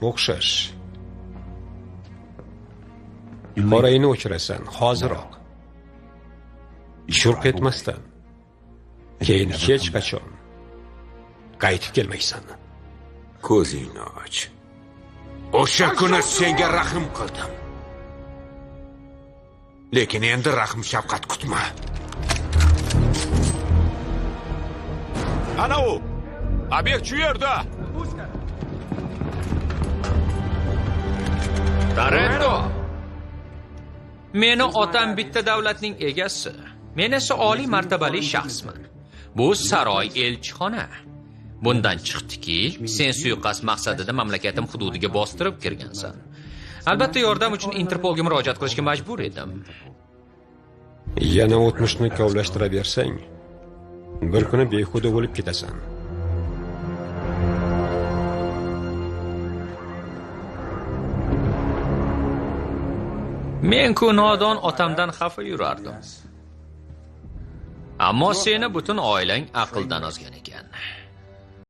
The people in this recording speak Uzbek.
O'xshash. Qorayni o'chirasan, hoziroq. Shurq etmasdan. Keyin hech qachon qaytib kelmaysan. Ko'zingni och. O'sha kuni senga rahim qildim. Lekin endi rahim shafqat kutma. Ana u. Obyekt shu yerda. Toretto. Meni otam bitta davlatning egasi. Men esa oliy martabali shaxsman. Bu saroy elchixona. Bundan chiqdiki, sen suiqasd maqsadida mamlakatim hududiga bostirib kirgansan. Albatta yordam uchun Interpolga murojaat qilishga majbur edim. Yana o'tmishni kovlashtiraversang, bir kuni behuda bo'lib ketasan. Men-ku nodon otamdan xafa yurardim. Ammo seni butun oilang aqldan ozgan ekan.